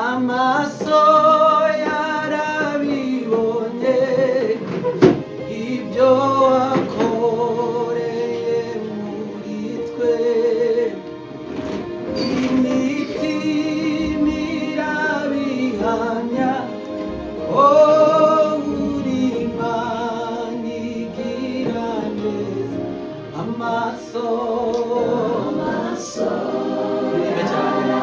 amaso yarabibonye ibyo wakoreye muri twe, imitima irabihamya ko uri Imana igira neza. Amaso rimwe cyane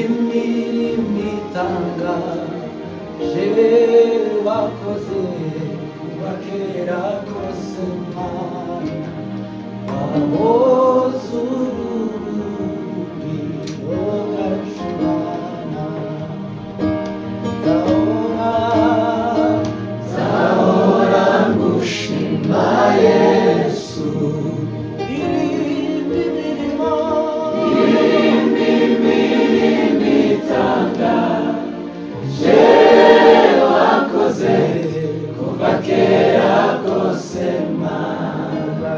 imirimo itangaje wakoze kuva kera kose Mana, wahoze urugwiro rwacu Mana. Nzahora ngushima Yesu, irimba imirimo itangaje wakoze kuva kera kose Mana,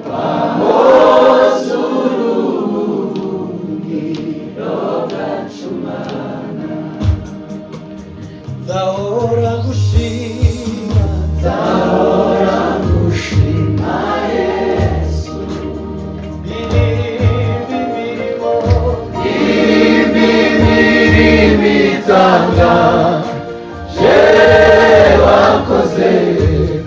wahoze urugwiro rwacu Mana. Nzahora ngushima, nzahora ngushima Yesu, imirimo itangaje wakoze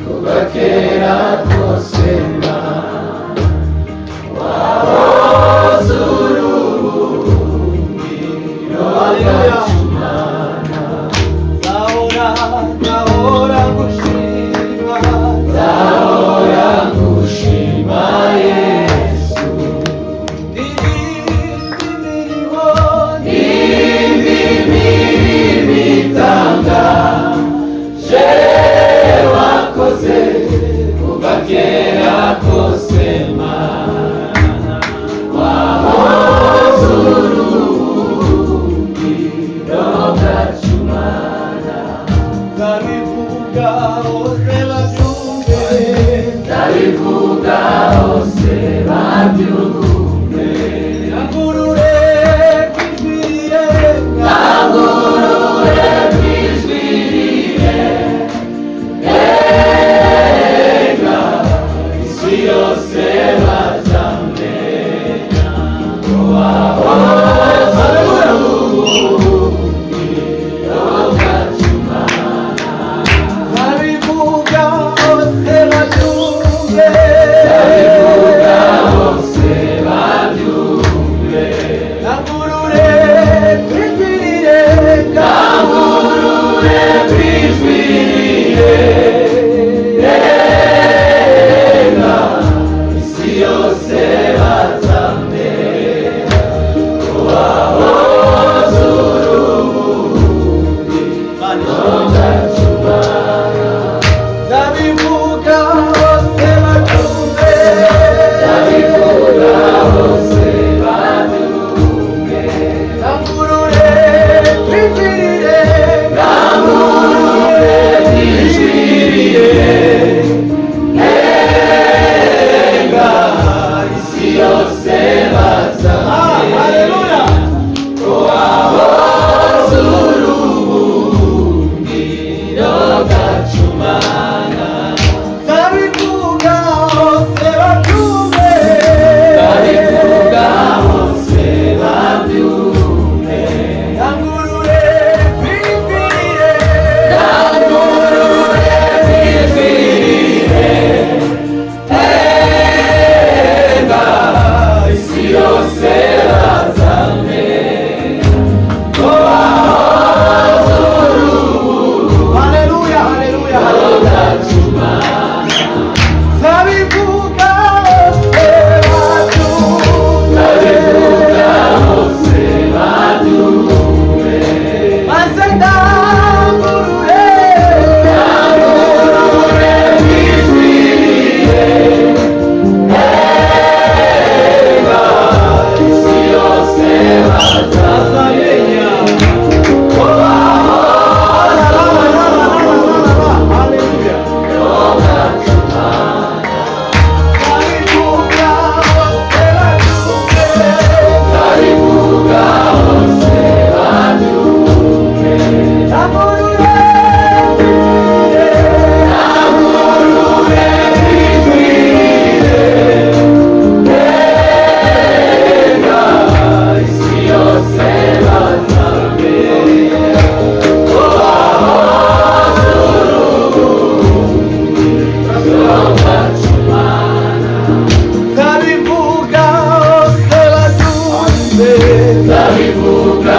kuva kera kose Mana, wahoze urugwiro rwacu Mana. Nzahora ngushima, nzahora ngushima Yesu, imirimo itangaje wakoze kuva kera kose Mana, wahoze urugwiro rwacu Mana. Nzabivuga hose babyumve, nzabivuga hose babyumve, nangurure kw'ijwi rirenga, nangurure kw'ijwi rirenga, isi yose bazamenya ko wahoze urugwiro rwacu Mana. Nzabivuga hose babyumve, nzabivuga hose babyumve, nangurure kw'ijwi rirenga, nangurure kw'ijwi rirenga, isi yose bazamenya ko wahoze urugwiro rwacu Mana. Nzabivuga hose babyumve, nzabivuga hose babyumve, nangurure kw'ijwi rirenga, nangurure kw'ijwi rirenga, isi yose bazamenya ko wahoze urugwiro rwacu Mana. Nzabivuga hose babyumve, nzabivuga hose babyumve, nangurure kw'ijwi rirenga, nangurure kw'ijwi rirenga, isi yose bazamenya ko wahoze urugwiro rwacu Mana. Nzabivuga hose babyumve, nzabivuga hose babyumve, maze ndangurure, ndangurure kw'ijwi rirenga, isi yose bazamenya ko wahoze urugwiro rwacu Mana. Nzabivuga hose babyumve, nzabivuga hose babyumve, nangurure, nangurure kw'ijwi rirenga, isi yose bazamenya ko wahoze urugwiro rwacu Mana. Nzabivuga hose babyumve, nzabivuga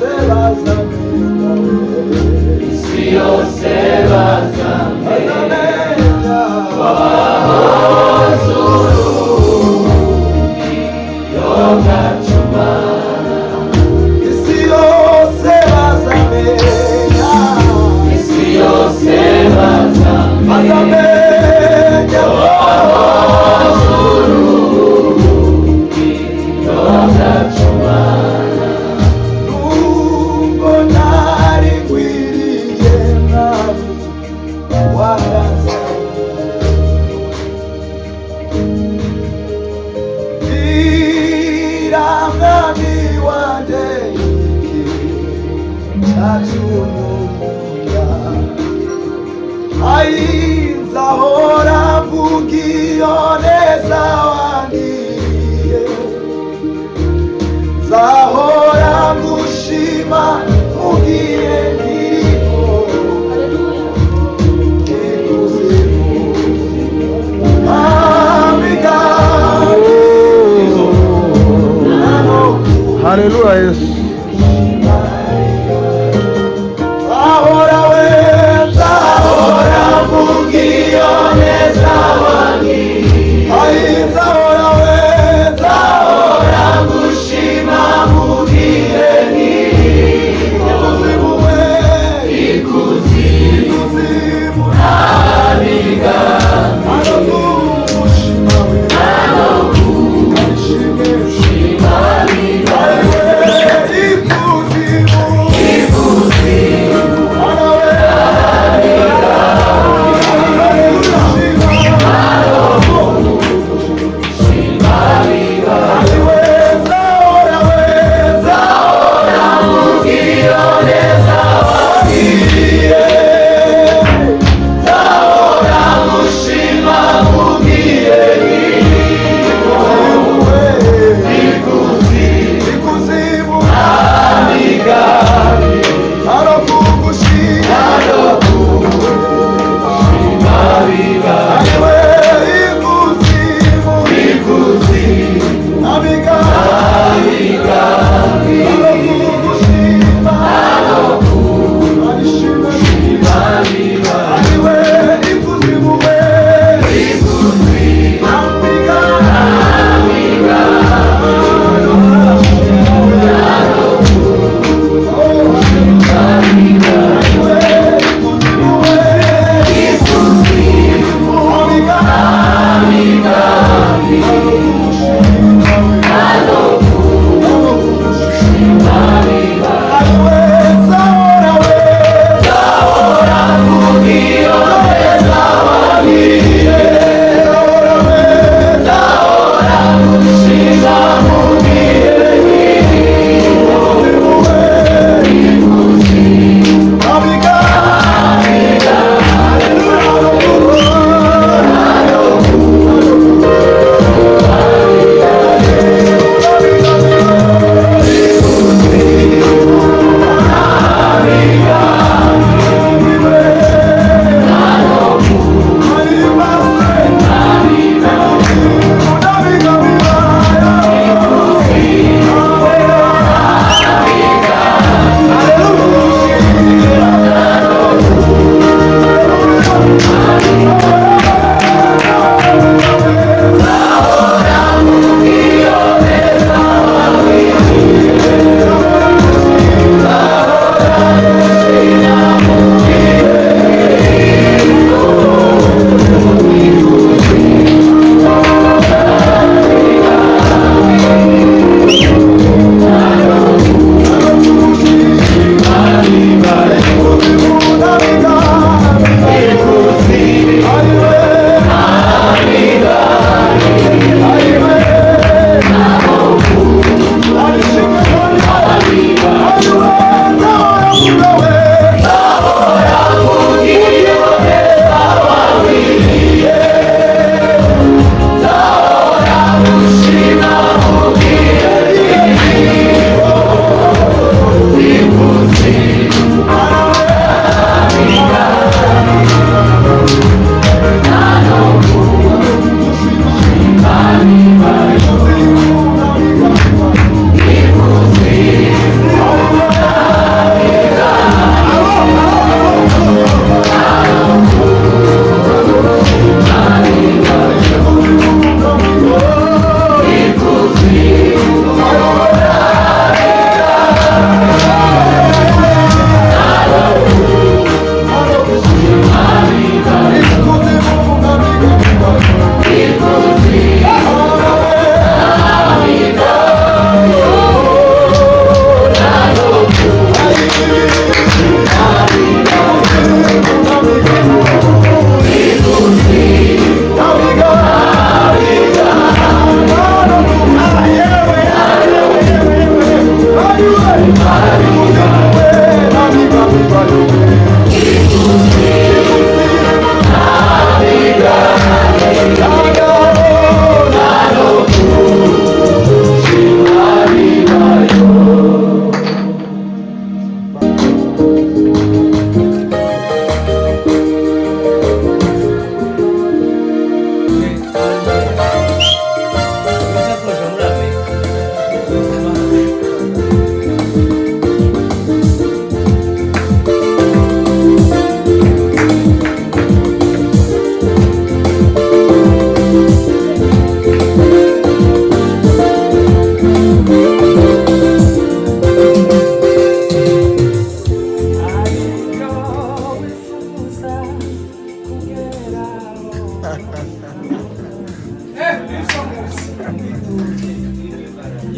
yose bazamenya, isi yose bazamenya isi yose bazamenya, isi yose bazamenya nubwo ntari nkwiriye mwami bwira mwami wanjye iki cyatunumira, nzahora mvuga iyo neza wangiriye, nzahora ngushima mu gihe nkiriho, Haleluya Yesu. Zahora we, zahora mvuga iyo neza wangiriye, zahora we, zahora ngushima mu gihe nkiriho, ikuzimu we, ikuzimu abiga aragushima we, shima biba ikuzimu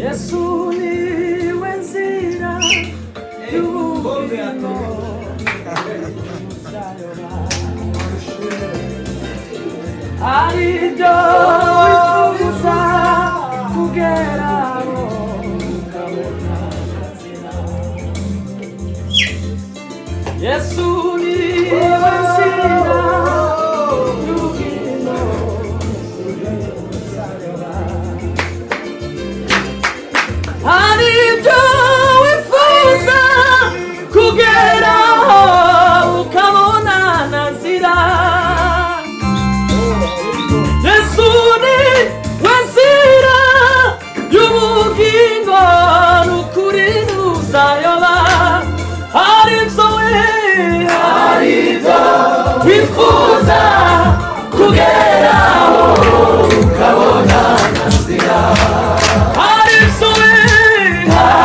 Yesu niwe nzira y'ubugingo aribyo wifuza kugeraho ukabona inzira. Yesu niwe nzira y'ubugingo aribyo wifuza kugeraho ukabona inzira. Yesu niwe nzira y'ubugingo n'ukuri ntuzayoba aribyo wifuza kugeraho ukabona inzira.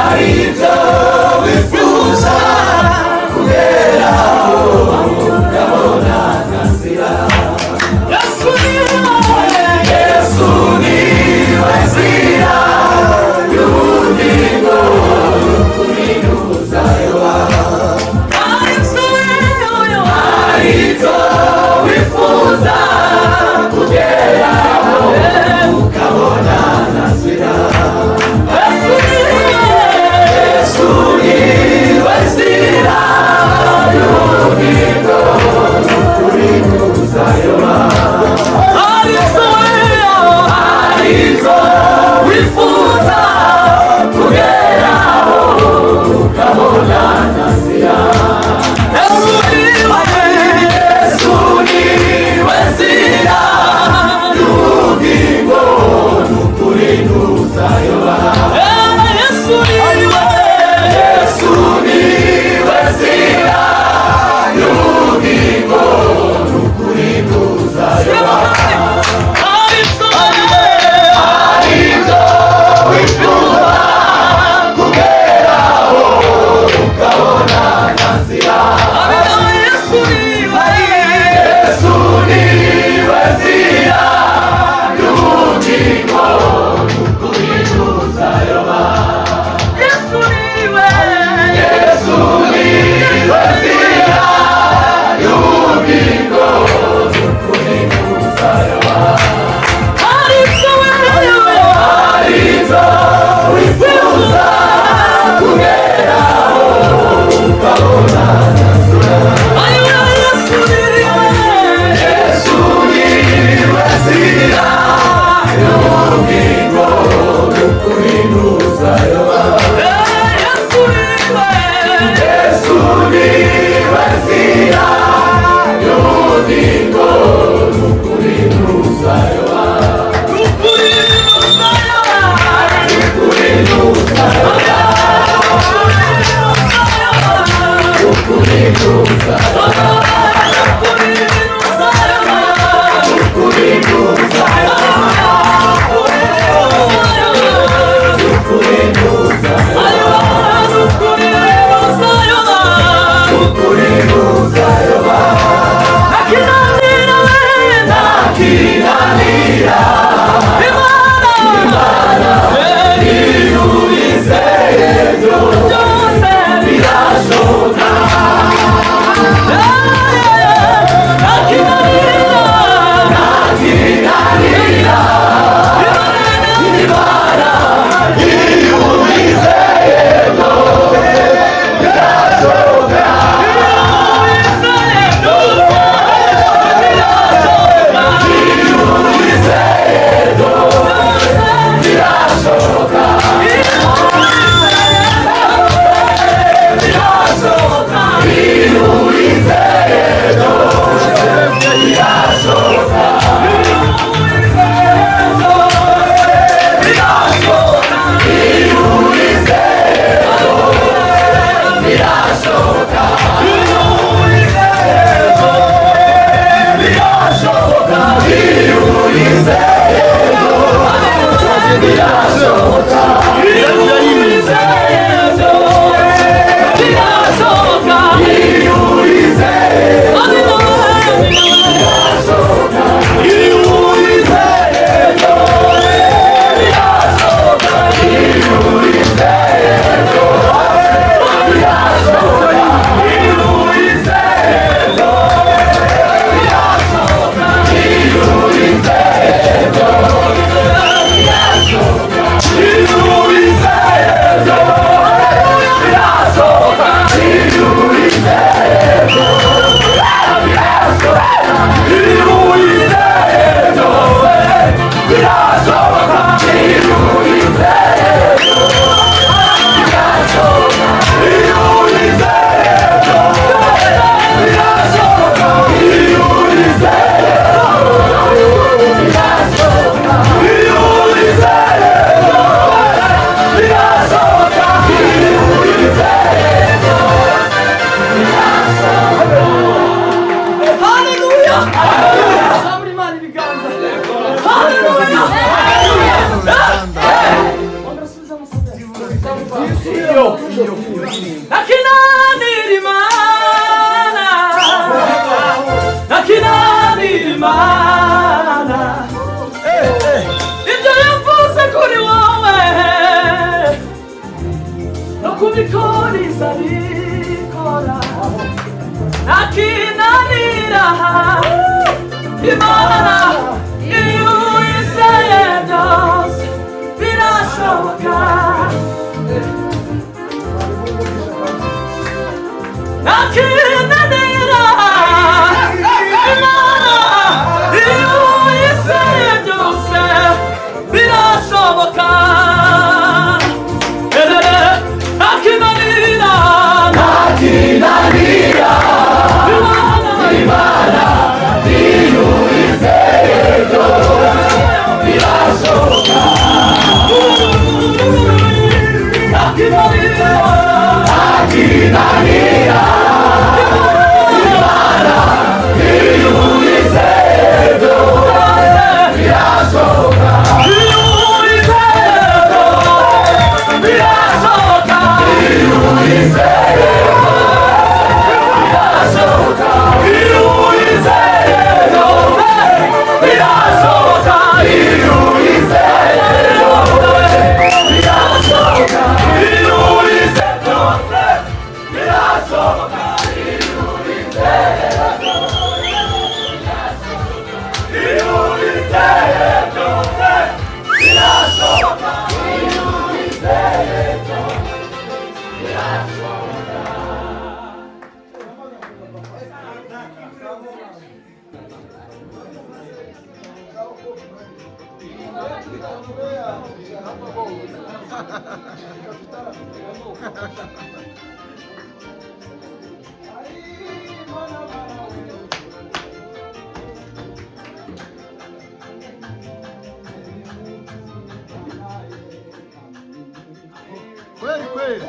Aribyo wifuza kugeraho ukabona inzira. Yesu niwe nzira y'ubugingo n'ukuri ntuzayoba aribyo wifuza kugeraho ukabona inzira. Yesu niwe nzira y'ubugingo n'ukuri ntuzayoba aribyo wifuza kugeraho ukabona inzira. Yesu niwe nzira y'ubugingo n'ukuri ntuzayoba. Yesu niwe nzira y'ubugingo n'ukuri ntuzayoba aribyo wifuza kugeraho ukabona inzira. Yesu niwe nzira y'ubugingo n'ukuri ntuzayoba. Yesu niwe nzira y'ubugingo n'ukuri ntuzayoba aribyo wifuza kugeraho ukabona inzira. Yesu niwe nzira y'ubugingo n'ukuri ntuzayoba. Yesu niwe nzira y'ubugingo n'ukuri ntuzayoba. Yeah! Kweli kweli.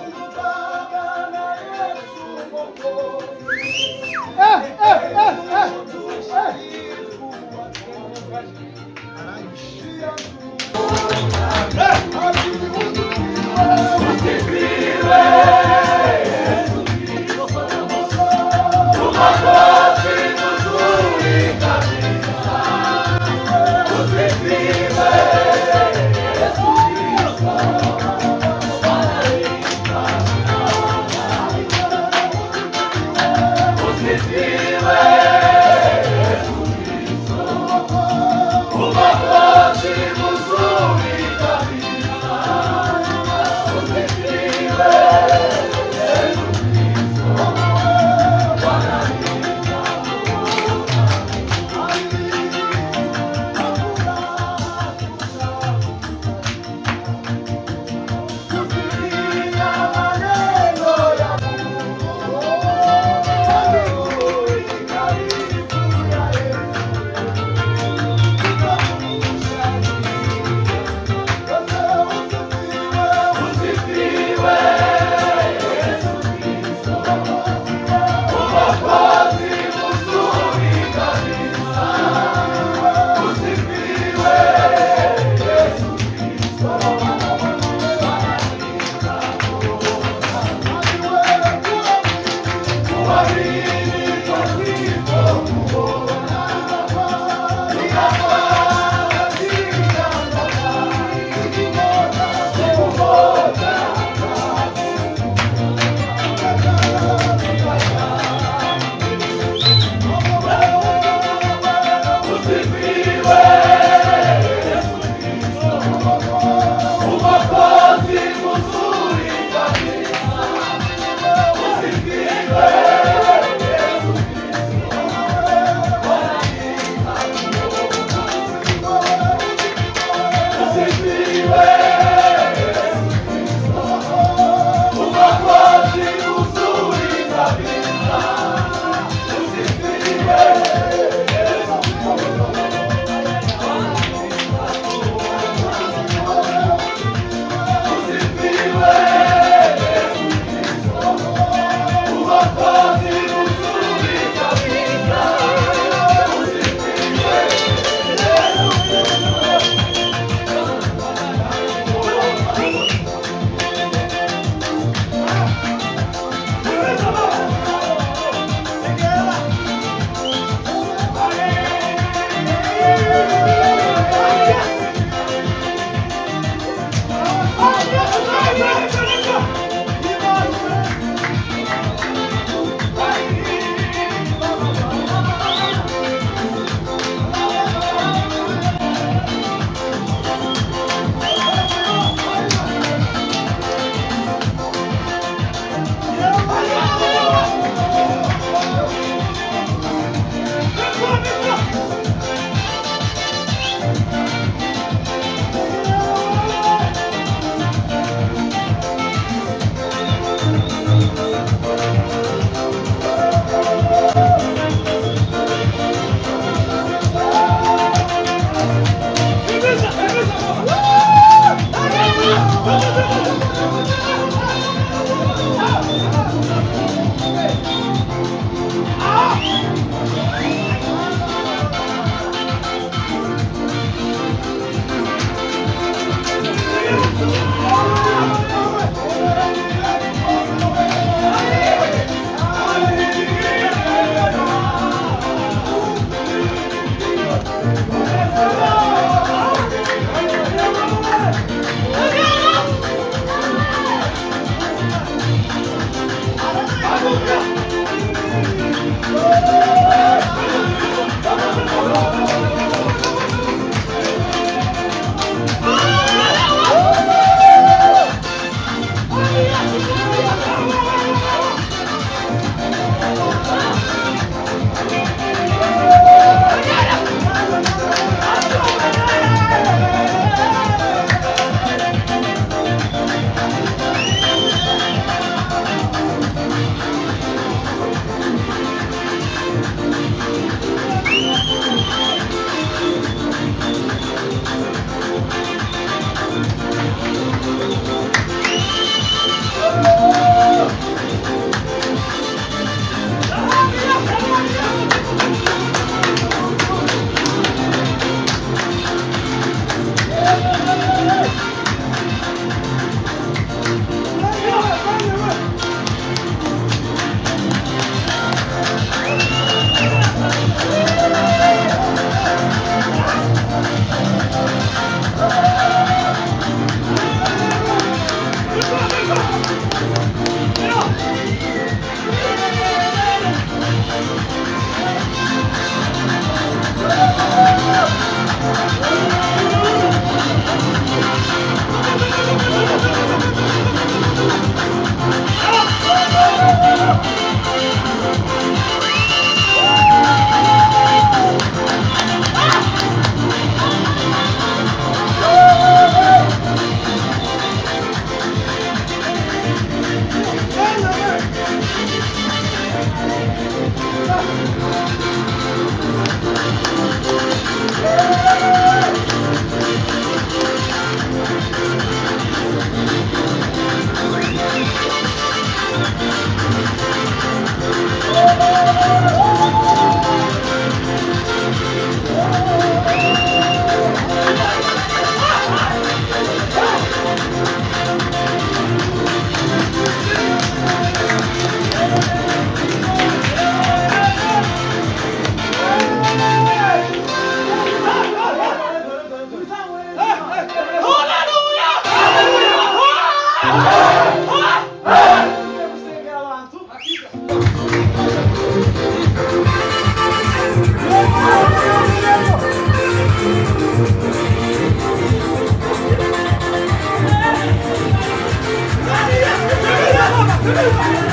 Hey!